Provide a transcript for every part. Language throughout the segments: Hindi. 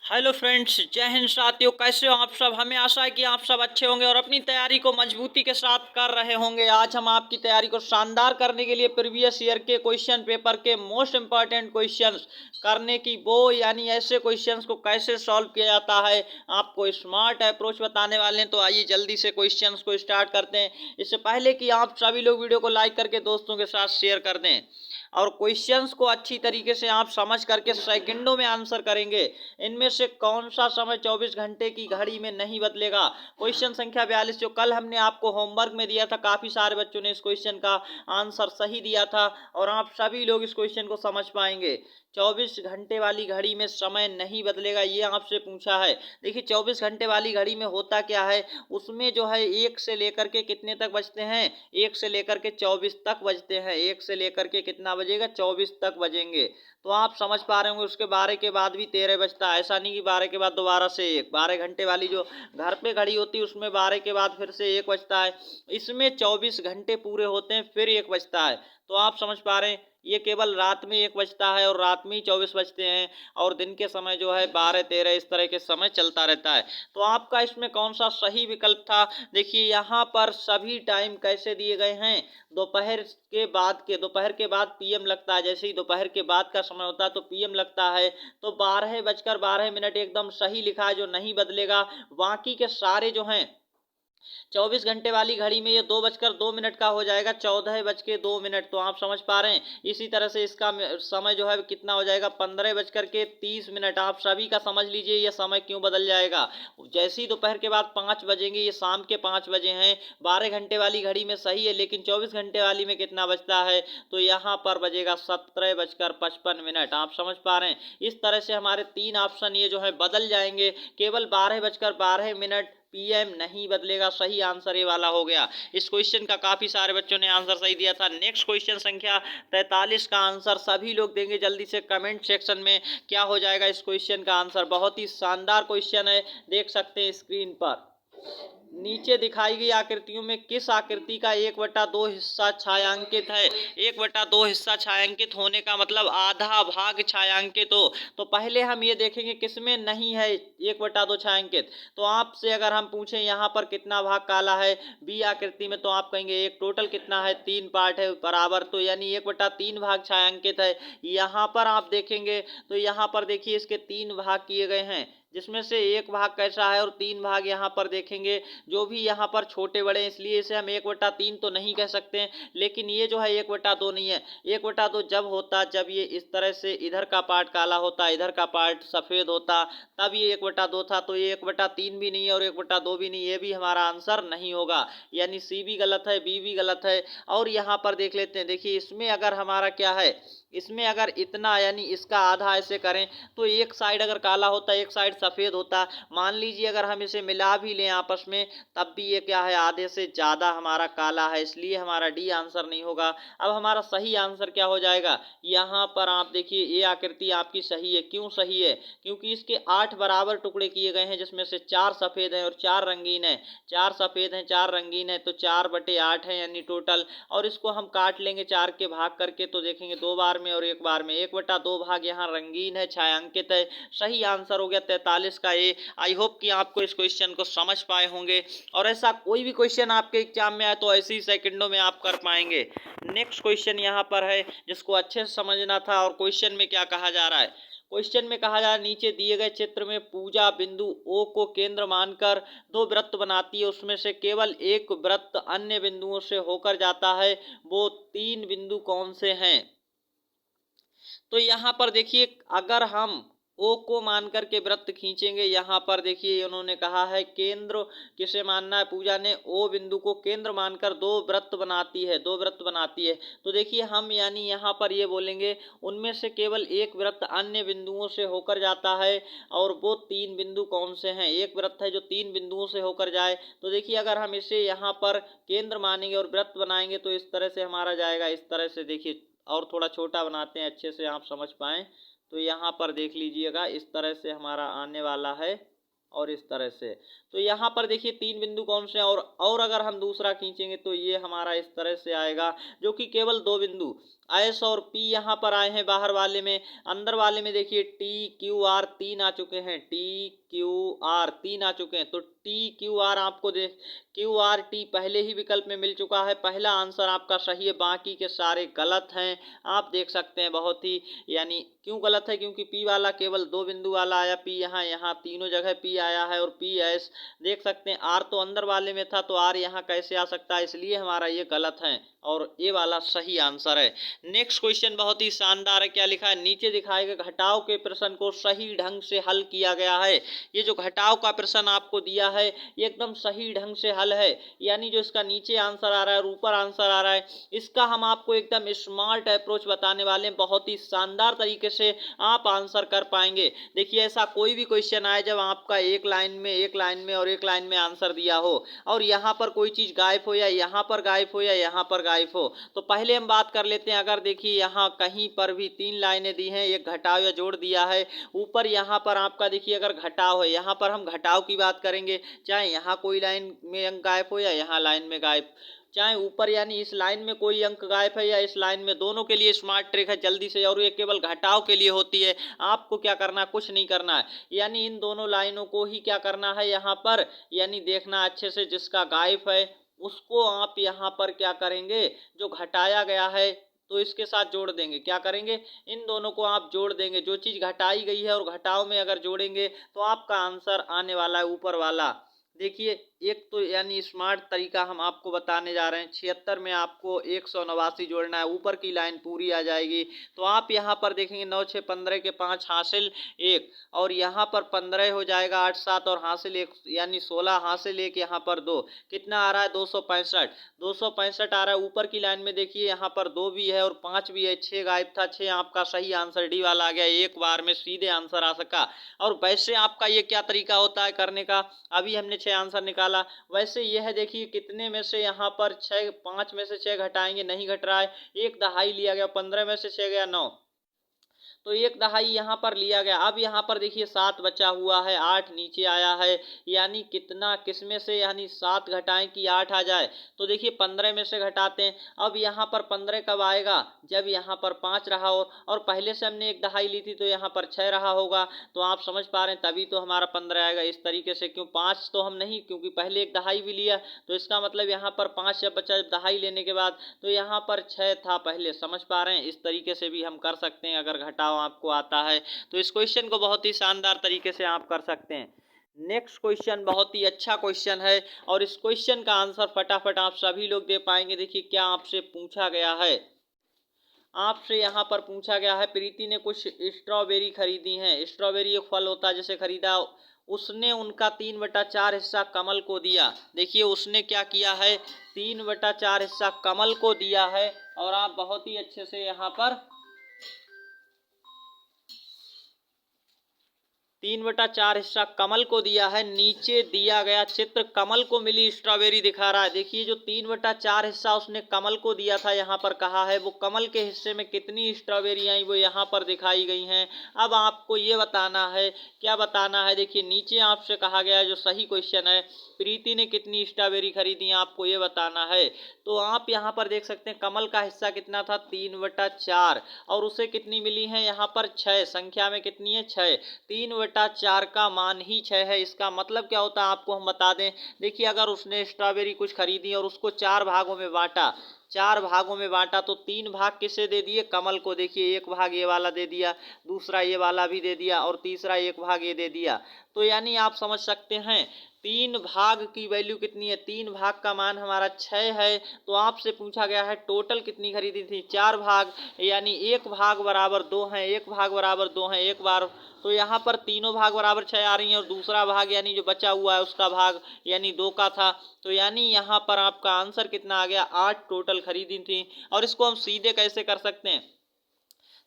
हेलो फ्रेंड्स, जय हिंद साथियों। कैसे हो आप सब? हमें आशा है कि आप सब अच्छे होंगे और अपनी तैयारी को मजबूती के साथ कर रहे होंगे। आज हम आपकी तैयारी को शानदार करने के लिए प्रीवियस ईयर के क्वेश्चन पेपर के मोस्ट इंपॉर्टेंट क्वेश्चंस करने की वो यानी ऐसे क्वेश्चंस को कैसे सॉल्व किया जाता है आपको स्मार्ट अप्रोच बताने वाले हैं। तो आइए जल्दी से क्वेश्चंस को स्टार्ट करते हैं। इससे पहले कि आप सभी लोग वीडियो को लाइक करके दोस्तों के साथ शेयर कर दें और क्वेश्चंस को अच्छी तरीके से आप समझ करके सेकंडों में आंसर करेंगे। इनमें से कौन सा समय 24 घंटे की घड़ी में नहीं बदलेगा? क्वेश्चन संख्या 42 जो कल हमने आपको होमवर्क में दिया था, काफी सारे बच्चों ने इस क्वेश्चन का आंसर सही दिया था और आप सभी लोग इस क्वेश्चन को समझ पाएंगे। 24 घंटे वाली घड़ी में समय नहीं बदलेगा, ये आपसे पूछा है। देखिए 24 घंटे वाली घड़ी में होता क्या है, उसमें जो है एक से लेकर के कितने तक बजते हैं, एक से लेकर के 24 तक बजते हैं। एक से लेकर के कितना बजेगा, 24 तक बजेंगे। तो आप समझ पा रहे होंगे उसके 12 के बाद भी 13 बजता है। ऐसा नहीं कि 12 के बाद दोबारा से एक। 12 घंटे वाली जो घर पे घड़ी होती है उसमें 12 के बाद फिर से एक बजता है। इसमें 24 घंटे पूरे होते हैं फिर एक बजता है। तो आप समझ पा रहे हैं ये केवल रात में एक बजता है और रात में ही 24 बजते हैं और दिन के समय जो है 12 13 इस तरह के समय चलता रहता है। तो आपका इसमें कौन सा सही विकल्प था? देखिए यहाँ पर सभी टाइम कैसे दिए गए हैं, दोपहर के बाद पीएम लगता है। जैसे ही दोपहर के बाद का समय होता है तो पीएम लगता है। तो 12 बजकर 12 मिनट एकदम सही लिखा है जो नहीं बदलेगा। बाकी के सारे जो हैं 24 घंटे वाली घड़ी में ये 2 बजकर 2 मिनट का हो जाएगा 14 बज के 2 मिनट। तो आप समझ पा रहे हैं। इसी तरह से इसका समय जो है कितना हो जाएगा, 15 बजकर 30 मिनट। आप सभी का समझ लीजिए ये समय क्यों बदल जाएगा। जैसे ही दोपहर के बाद 5 बजेंगे, ये शाम के 5 बजे हैं। 12 घंटे वाली घड़ी में सही है, लेकिन 24 घंटे वाली में कितना बजता है, तो यहाँ पर बजेगा 17 बजकर 55 मिनट। आप समझ पा रहे हैं। इस तरह से हमारे 3 ऑप्शन ये जो है बदल जाएंगे। केवल 12 बजकर 12 मिनट पीएम नहीं बदलेगा। सही आंसर ये वाला हो गया। इस क्वेश्चन का काफी सारे बच्चों ने आंसर सही दिया था। नेक्स्ट क्वेश्चन संख्या 43 का आंसर सभी लोग देंगे जल्दी से कमेंट सेक्शन में। क्या हो जाएगा इस क्वेश्चन का आंसर? बहुत ही शानदार क्वेश्चन है, देख सकते हैं स्क्रीन पर। नीचे दिखाई गई आकृतियों में किस आकृति का 1/2 हिस्सा छायांकित है? 1/2 हिस्सा छायांकित होने का मतलब आधा भाग छायांकित हो। तो पहले हम ये देखेंगे किसमें नहीं है 1/2 छायांकित। तो आपसे अगर हम पूछें यहाँ पर कितना भाग काला है बी आकृति में, तो आप कहेंगे एक। टोटल कितना है, 3 पार्ट है बराबर, तो यानी 1/3 भाग छायांकित है। यहाँ पर आप देखेंगे तो यहाँ पर देखिए इसके 3 भाग किए गए हैं, जिसमें से एक भाग कैसा है और 3 भाग यहाँ पर देखेंगे जो भी यहाँ पर छोटे बड़े हैं, इसलिए इसे हम 1/3 तो नहीं कह सकते। लेकिन ये जो है 1/2 नहीं है। 1/2 जब होता जब ये इस तरह से इधर का पार्ट काला होता, इधर का पार्ट सफेद होता, तब ये 1/2 था। तो ये 1/3 भी नहीं है और 1/2 भी नहीं, ये भी हमारा आंसर नहीं होगा। यानी सी भी गलत है, बी भी गलत है। और यहाँ पर देख लेते हैं, देखिए इसमें अगर हमारा क्या है, इसमें अगर इतना यानी इसका आधा ऐसे करें तो एक साइड अगर काला होता, एक साइड सफेद होता। मान लीजिए अगर हम इसे मिला भी लें आपस में, तब भी ये क्या है, आधे से ज्यादा हमारा काला है, इसलिए हमारा डी आंसर नहीं होगा। अब हमारा सही आंसर क्या हो जाएगा, यहाँ पर आप देखिए ये आकृति आपकी सही है। क्यों सही है? क्योंकि इसके 8 बराबर टुकड़े किए गए हैं, जिसमें से 4 सफेद हैं और 4 रंगीन है। 4 सफेद हैं 4 रंगीन है, तो 4/8 है यानी टोटल। और इसको हम काट लेंगे 4 के भाग करके, तो देखेंगे 2 बार में और 1 बार में। 1/2 भाग यहाँ रंगीन है, छायांकित है। सही आंसर हो गया 43 का ए। आई होप कि आपको इस क्वेश्चन को समझ पाए होंगे और ऐसा कोई भी क्वेश्चन आपके एग्जाम में आए तो ऐसे ही सेकंडों में आप कर पाएंगे। नेक्स्ट क्वेश्चन यहाँ पर है जिसको अच्छे से समझना था। और क्वेश्चन में क्या कहा जा रहा है, क्वेश्चन में कहा जा रहा है नीचे दिए गए चित्र में पूजा बिंदु ओ को केंद्र मानकर 2 वृत्त बनाती है, उसमें से केवल एक वृत्त अन्य बिंदुओं से होकर जाता है, वो 3 बिंदु कौन से हैं? तो यहाँ पर देखिए अगर हम ओ को मान करके वृत्त खींचेंगे, यहाँ पर देखिए उन्होंने कहा है केंद्र किसे मानना है, पूजा ने ओ बिंदु को केंद्र मानकर 2 वृत्त बनाती है, 2 वृत्त बनाती है। तो देखिए हम यानी यहाँ पर ये बोलेंगे उनमें से केवल एक वृत्त अन्य बिंदुओं से होकर जाता है और वो 3 बिंदु कौन से हैं? एक वृत्त है जो 3 बिंदुओं से होकर जाए। तो देखिए अगर हम इसे यहाँ पर केंद्र मानेंगे और वृत्त बनाएंगे तो इस तरह से हमारा जाएगा। इस तरह से देखिए और थोड़ा छोटा बनाते हैं अच्छे से आप समझ पाएँ। तो यहाँ पर देख लीजिएगा इस तरह से हमारा आने वाला है और इस तरह से। तो यहाँ पर देखिए 3 बिंदु कौन से हैं, और अगर हम दूसरा खींचेंगे तो ये हमारा इस तरह से आएगा, जो कि केवल 2 बिंदु एस और पी यहाँ पर आए हैं बाहर वाले में। अंदर वाले में देखिए टी क्यू आर 3 आ चुके हैं, टी क्यू आर 3 आ चुके हैं। तो टी क्यू आर आपको देख क्यू आर टी पहले ही विकल्प में मिल चुका है। पहला आंसर आपका सही है, बाकी के सारे गलत हैं। आप देख सकते हैं बहुत ही, यानी क्यों गलत है, क्योंकि पी वाला केवल 2 बिंदु वाला आया, पी यहाँ तीनों जगह पी आया है, और पी एस देख सकते हैं आर तो अंदर वाले में था, तो आर यहाँ कैसे आ सकता है, इसलिए हमारा ये गलत है और ये वाला सही आंसर है। नेक्स्ट क्वेश्चन बहुत ही शानदार है, क्या लिखा है, नीचे दिखाए गए घटाव के प्रश्न को सही ढंग से हल किया गया है। ये जो घटाव का प्रश्न आपको दिया है ये एकदम सही ढंग से हल है, यानी जो इसका नीचे आंसर आ रहा है और ऊपर आंसर आ रहा है, इसका हम आपको एकदम स्मार्ट अप्रोच बताने वाले हैं। बहुत ही शानदार तरीके से आप आंसर कर पाएंगे। देखिए ऐसा कोई भी क्वेश्चन आए जब आपका एक लाइन में और एक लाइन में आंसर दिया हो, और यहाँ पर कोई चीज गायब हो, या यहाँ पर गायब हो, या यहाँ पर गायब हो, तो पहले हम बात कर लेते हैं। अगर देखिए यहाँ कहीं पर भी 3 लाइनें दी हैं, एक घटाव या जोड़ दिया है, ऊपर यहाँ पर आपका देखिए अगर घटाव है, यहाँ पर हम घटाव की बात करेंगे, चाहे यहाँ कोई लाइन में अंक गायब हो या यहाँ लाइन में गायब, चाहे ऊपर यानी इस लाइन में कोई अंक गायब है या इस लाइन में, दोनों के लिए स्मार्ट ट्रिक है जल्दी से, और ये केवल घटाव के लिए होती है। आपको क्या करना है, कुछ नहीं करना है, यानी इन दोनों लाइनों को ही क्या करना है यहाँ पर, यानी देखना अच्छे से, जिसका गायब है उसको आप यहाँ पर क्या करेंगे, जो घटाया गया है तो इसके साथ जोड़ देंगे। क्या करेंगे, इन दोनों को आप जोड़ देंगे, जो चीज घटाई गई है और घटाव में अगर जोड़ेंगे तो आपका आंसर आने वाला है ऊपर वाला। देखिए एक तो यानी स्मार्ट तरीका हम आपको बताने जा रहे हैं। 76 में आपको 189 जोड़ना है, ऊपर की लाइन पूरी आ जाएगी। तो आप यहाँ पर देखेंगे 9 6 15 के 5 हासिल 1, और यहाँ पर 15 हो जाएगा 8 7 और हासिल 1, यानी 16 हासिल 1, यहाँ पर 2, कितना आ रहा है 265 आ रहा है। ऊपर की लाइन में देखिए यहाँ पर 2 भी है और 5 भी है, 6 गायब था, 6 आपका सही आंसर डी वाला आ गया, एक बार में सीधे आंसर आ सका। और वैसे आपका ये क्या तरीका होता है करने का, अभी हमने 6 आंसर निकाला, वैसे ये है देखिए कितने में से यहाँ पर 6, 5 में से 6 घटाएंगे, नहीं घट रहा है, एक दहाई लिया गया, 15 में से 6 गया 9, तो एक दहाई यहाँ पर लिया गया। अब यहाँ पर देखिए 7 बचा हुआ है, 8 नीचे आया है, यानी कितना किसमें से, यानी 7 घटाएं कि 8 आ जाए, तो देखिए 15 में से घटाते हैं। अब यहाँ पर 15 कब आएगा, जब यहाँ पर 5 रहा हो, और पहले से हमने एक दहाई ली थी तो यहाँ पर 6 रहा होगा, तो आप समझ पा रहे हैं, तभी तो हमारा 15 आएगा इस तरीके से। क्यों 5 तो हम नहीं, क्योंकि पहले एक दहाई भी लिया, तो इसका मतलब यहाँ पर 5 जब बचा दहाई लेने के बाद, तो यहाँ पर 6 था पहले, समझ पा रहे हैं। इस तरीके से भी हम कर सकते हैं, अगर घटाव आपको आता है तो इस क्वेश्चन को बहुत ही शानदार तरीके से आप कर सकते हैं। नेक्स्ट क्वेश्चन बहुत ही अच्छा क्वेश्चन है, और इस क्वेश्चन का आंसर फटाफट आप सभी लोग दे पाएंगे। देखिए क्या आपसे पूछा गया है, आपसे यहाँ पर पूछा गया है, प्रीति ने कुछ स्ट्रॉबेरी खरीदी हैं। स्ट्रॉबेरी एक फल होता है जिसे खरीदा, उसने उनका 3/4 हिस्सा कमल को दिया। देखिए उसने क्या किया है, 3/4 हिस्सा कमल को दिया है, और आप बहुत ही अच्छे से यहाँ पर 3/4 हिस्सा कमल को दिया है। नीचे दिया गया चित्र कमल को मिली स्ट्रॉबेरी दिखा रहा है। देखिए जो 3/4 हिस्सा उसने कमल को दिया था, यहाँ पर कहा है वो कमल के हिस्से में कितनी स्ट्रॉबेरी आई, वो यहाँ पर दिखाई गई हैं। अब आपको ये बताना है, क्या बताना है, देखिए नीचे आपसे कहा गया है, जो सही क्वेश्चन है, प्रीति ने कितनी स्ट्रॉबेरी खरीदी, आपको ये बताना है। तो आप यहाँ पर देख सकते हैं कमल का हिस्सा कितना था, 3/4, और उसे कितनी मिली है यहाँ पर 6, संख्या में कितनी है 6, 3/4 का मान ही 6 है। इसका मतलब क्या होता है आपको हम बता दें। देखिए अगर उसने स्ट्रॉबेरी कुछ खरीदी और उसको 4 भागों में बांटा, 4 भागों में बांटा, तो 3 भाग किसे दे दिए, कमल को। देखिए एक भाग ये वाला दे दिया, दूसरा ये वाला भी दे दिया, और तीसरा एक भाग ये दे दिया। तो यानी आप समझ सकते हैं 3 भाग की वैल्यू कितनी है, 3 भाग का मान हमारा 6 है। तो आपसे पूछा गया है टोटल कितनी खरीदी थी, 4 भाग, यानी 1 भाग बराबर 2 है, 1 भाग बराबर 2 है, एक बार, तो यहाँ पर तीनों भाग बराबर 6 आ रही हैं, और दूसरा भाग यानी जो बचा हुआ है उसका भाग यानी 2 का था। तो यानी यहाँ पर आपका आंसर कितना आ गया, 8 टोटल खरीदी थी। और इसको हम सीधे कैसे कर सकते हैं,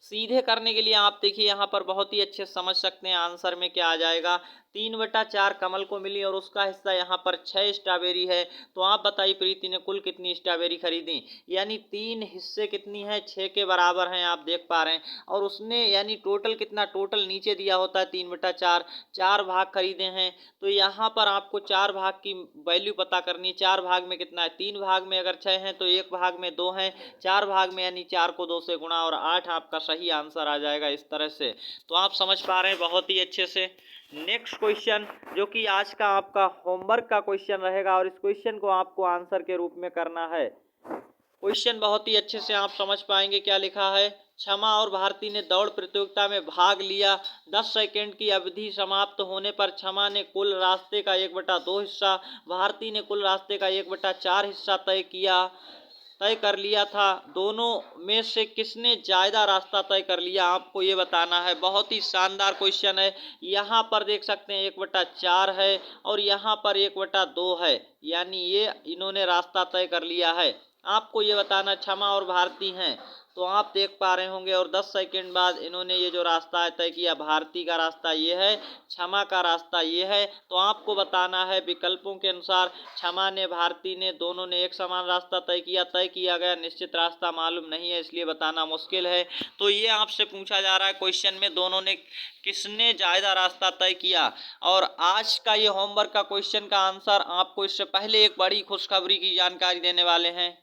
सीधे करने के लिए आप देखिए यहाँ पर बहुत ही अच्छे समझ सकते हैं आंसर में क्या आ जाएगा। 3/4 कमल को मिली और उसका हिस्सा यहाँ पर 6 स्ट्रॉबेरी है। तो आप बताइए प्रीति ने कुल कितनी स्ट्रॉबेरी खरीदी, यानी 3 हिस्से कितनी है, 6 के बराबर हैं, आप देख पा रहे हैं। और उसने यानी टोटल कितना, टोटल नीचे दिया होता है 3/4, 4 भाग खरीदे हैं। तो यहाँ पर आपको 4 भाग की वैल्यू पता करनी है। 4 भाग में कितना है, 3 भाग में अगर 6 हैं तो 1 भाग में 2 हैं, 4 भाग में यानी 4 को 2 से गुणा और 8 आपका सही आंसर आ जाएगा इस तरह से। तो आप समझ पा रहे हैं बहुत ही अच्छे से। नेक्स्ट क्वेश्चन जो कि आज का आपका होमवर्क का क्वेश्चन रहेगा और इस क्वेश्चन को आपको आंसर के रूप में करना है। क्वेश्चन बहुत ही अच्छे से आप समझ पाएंगे क्या लिखा है। क्षमा और भारती ने दौड़ प्रतियोगिता में भाग लिया। 10 सेकंड की अवधि समाप्त होने पर क्षमा ने कुल रास्ते का 1/2 हिस्सा, भारती ने कुल रास्ते का 1/4 हिस्सा तय कर लिया था। दोनों में से किसने ज़्यादा रास्ता तय कर लिया, आपको ये बताना है। बहुत ही शानदार क्वेश्चन है। यहाँ पर देख सकते हैं 1/4 है और यहाँ पर 1/2 है, यानी ये इन्होंने रास्ता तय कर लिया है। आपको ये बताना क्षमा और भारती हैं, तो आप देख पा रहे होंगे। और 10 सेकंड बाद इन्होंने ये जो रास्ता है तय किया, भारती का रास्ता ये है, क्षमा का रास्ता ये है। तो आपको बताना है विकल्पों के अनुसार क्षमा ने, भारती ने, दोनों ने एक समान रास्ता तय किया गया निश्चित रास्ता मालूम नहीं है, इसलिए बताना मुश्किल है। तो ये आपसे पूछा जा रहा है क्वेश्चन में, दोनों ने किसने ज़्यादा रास्ता तय किया। और आज का ये होमवर्क का क्वेश्चन का आंसर आपको इससे पहले एक बड़ी खुशखबरी की जानकारी देने वाले हैं।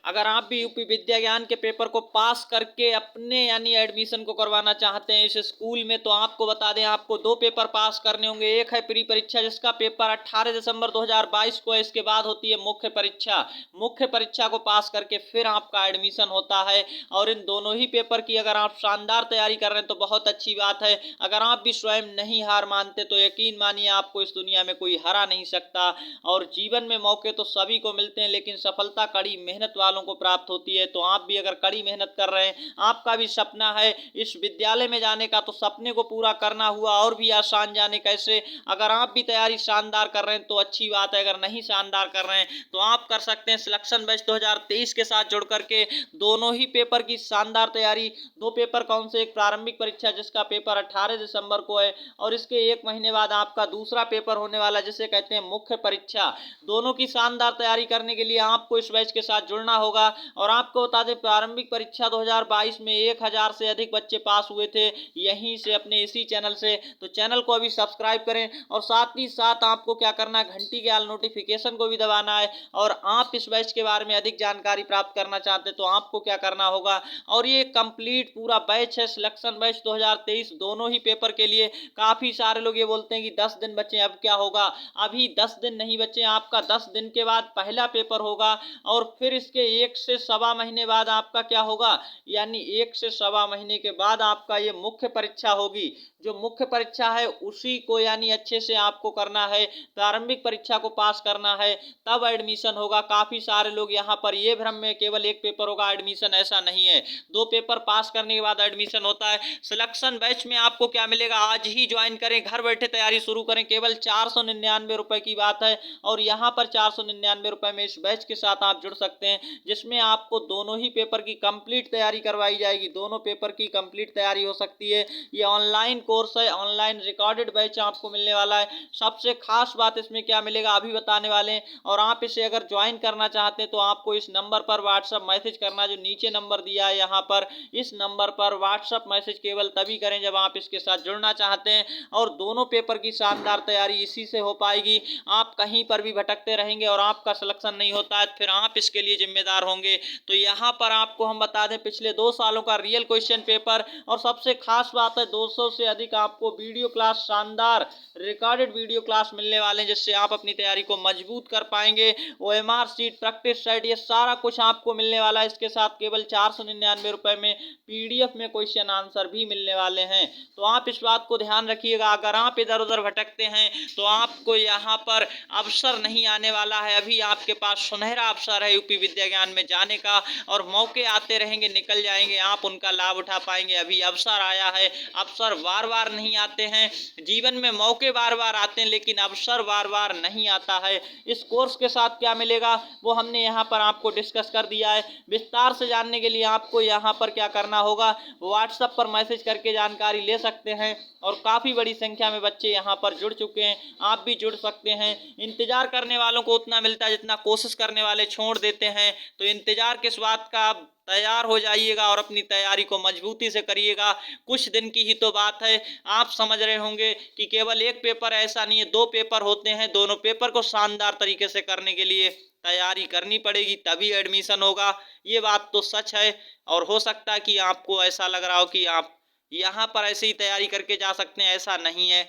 अगर आप भी यूपी विद्या ज्ञान के पेपर को पास करके अपने यानी एडमिशन को करवाना चाहते हैं इस स्कूल में, तो आपको बता दें आपको 2 पेपर पास करने होंगे। एक है प्री परीक्षा जिसका पेपर 18 दिसंबर 2022 को है। इसके बाद होती है मुख्य परीक्षा। मुख्य परीक्षा को पास करके फिर आपका एडमिशन होता है। और इन दोनों ही पेपर की अगर आप शानदार तैयारी कर रहे हैं तो बहुत अच्छी बात है। अगर आप भी स्वयं नहीं हार मानते तो यकीन मानिए आपको इस दुनिया में कोई हरा नहीं सकता। और जीवन में मौके तो सभी को मिलते हैं, लेकिन सफलता कड़ी मेहनत वालों को प्राप्त होती है। तो आप भी अगर कड़ी मेहनत कर रहे हैं, आपका भी सपना है इस विद्यालय में जाने का, तो सपने को पूरा करना हुआ और भी आसान, जाने कैसे। अगर आप भी तैयारी शानदार कर रहे हैं तो अच्छी बात है, अगर नहीं शानदार कर रहे हैं तो आप कर सकते हैं सिलेक्शन बैच 2023 के साथ जुड़ करके दोनों ही पेपर की शानदार तैयारी। 2 पेपर कौन से, एक प्रारंभिक परीक्षा जिसका पेपर 18 दिसंबर को है और इसके 1 महीने बाद आपका दूसरा पेपर होने वाला जिसे कहते हैं मुख्य परीक्षा। दोनों की शानदार तैयारी करने के लिए आपको इस बैच के साथ जुड़ना होगा। और आपको बता दें प्रारंभिक परीक्षा 2022 में 1000 से अधिक बच्चे पास हुए थे यहीं से, अपने इसी चैनल से। तो चैनल को अभी सब्सक्राइब करें और साथ ही साथ आपको क्या करना है, घंटी के आल नोटिफिकेशन को भी दबाना है। और आप इस बैच के बारे में अधिक जानकारी प्राप्त करना चाहते हैं तो आपको क्या करना होगा। और ये कंप्लीट पूरा बैच है, सिलेक्शन बैच 2023 दोनों ही पेपर के लिए। काफ़ी सारे लोग ये बोलते हैं कि 10 दिन बचे, अब क्या होगा। अभी 10 दिन नहीं बचे, आपका 10 दिन के बाद पहला पेपर होगा और फिर इसके 1 से सवा महीने बाद आपका क्या होगा, यानी 1 से सवा महीने के बाद आपका ये मुख्य परीक्षा होगी। जो मुख्य परीक्षा है उसी को यानी अच्छे से आपको करना है, प्रारंभिक परीक्षा को पास करना है, तब एडमिशन होगा। काफ़ी सारे लोग यहाँ पर ये भ्रम में केवल 1 पेपर होगा एडमिशन, ऐसा नहीं है। 2 पेपर पास करने के बाद एडमिशन होता है। सिलेक्शन बैच में आपको क्या मिलेगा, आज ही ज्वाइन करें, घर बैठे तैयारी शुरू करें। केवल 499 रुपए की बात है और यहाँ पर 499 रुपए में इस बैच के साथ आप जुड़ सकते हैं, जिसमें आपको दोनों ही पेपर की कंप्लीट तैयारी करवाई जाएगी। दोनों पेपर की कंप्लीट तैयारी हो सकती है। ये ऑनलाइन कोर्स है, ऑनलाइन रिकॉर्डेड बैच आपको मिलने वाला है। सबसे खास बात इसमें क्या मिलेगा अभी बताने वाले हैं। और आप इसे अगर ज्वाइन करना चाहते हैं तो आपको इस नंबर पर व्हाट्सएप मैसेज करना, जो नीचे नंबर दिया है यहाँ पर, इस नंबर पर व्हाट्सएप मैसेज केवल तभी करें जब आप इसके साथ जुड़ना चाहते हैं। और दोनों पेपर की शानदार तैयारी इसी से हो पाएगी। आप कहीं पर भी भटकते रहेंगे और आपका सिलेक्शन नहीं होता है, फिर आप इसके लिए जिम्मेदार होंगे। तो यहाँ पर आपको हम बता दें पिछले 2 सालों का रियल क्वेश्चन पेपर, और सबसे खास बात है 200 से अधिक आपको वीडियो क्लास, शानदार रिकॉर्डेड वीडियो क्लास मिलने वाले हैं, जिससे आप अपनी तैयारी को मजबूत कर पाएंगे। OMR शीट, प्रैक्टिस सेट, ये सारा कुछ आपको मिलने वाला है। इसके साथ केवल 499 रुपए में PDF में क्वेश्चन आंसर भी मिलने वाले हैं। तो आप इस बात को ध्यान रखिएगा। अगर आप इधर उधर भटकते हैं तो आपको यहाँ पर अवसर नहीं आने वाला है। अभी आपके पास सुनहरा अवसर है यूपी विद्या ज्ञान विज्ञान में जाने का, और मौके आते रहेंगे, निकल जाएंगे, आप उनका लाभ उठा पाएंगे। अभी अवसर आया है, अवसर बार बार नहीं आते हैं, जीवन में मौके बार बार आते हैं लेकिन अवसर बार बार नहीं आता है। इस कोर्स के साथ क्या मिलेगा वो हमने यहाँ पर आपको डिस्कस कर दिया है। विस्तार से जानने के लिए आपको यहाँ पर क्या करना होगा, व्हाट्सएप पर मैसेज करके जानकारी ले सकते हैं, और काफ़ी बड़ी संख्या में बच्चे यहाँ पर जुड़ चुके हैं, आप भी जुड़ सकते हैं। इंतजार करने वालों को उतना मिलता है जितना कोशिश करने वाले छोड़ देते हैं, तो इंतजार किस बात का, आप तैयार हो जाइएगा और अपनी तैयारी को मजबूती से करिएगा। कुछ दिन की ही तो बात है, आप समझ रहे होंगे कि केवल एक पेपर, ऐसा नहीं है, 2 पेपर होते हैं, दोनों पेपर को शानदार तरीके से करने के लिए तैयारी करनी पड़ेगी, तभी एडमिशन होगा। ये बात तो सच है, और हो सकता है कि आपको ऐसा लग रहा हो कि आप यहाँ पर ऐसे ही तैयारी करके जा सकते हैं, ऐसा नहीं है,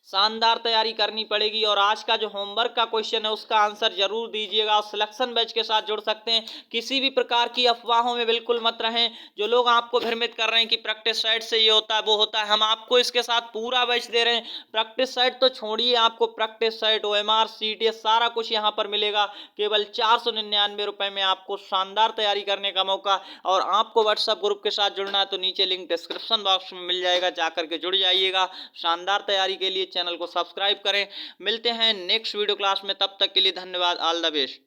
शानदार तैयारी करनी पड़ेगी। और आज का जो होमवर्क का क्वेश्चन है उसका आंसर जरूर दीजिएगा। सिलेक्शन बैच के साथ जुड़ सकते हैं, किसी भी प्रकार की अफवाहों में बिल्कुल मत रहें। जो लोग आपको भ्रमित कर रहे हैं कि प्रैक्टिस सेट से ये होता है वो होता है, हम आपको इसके साथ पूरा बैच दे रहे हैं। प्रैक्टिस सेट तो छोड़िए, आपको प्रैक्टिस सेट, OMR, CTS सारा कुछ यहाँ पर मिलेगा केवल 499 रुपए में। आपको शानदार तैयारी करने का मौका, और आपको व्हाट्सएप ग्रुप के साथ जुड़ना है तो नीचे लिंक डिस्क्रिप्शन बॉक्स में मिल जाएगा, जाकर के जुड़ जाइएगा। शानदार तैयारी के लिए चैनल को सब्सक्राइब करें। मिलते हैं नेक्स्ट वीडियो क्लास में, तब तक के लिए धन्यवाद। All the best.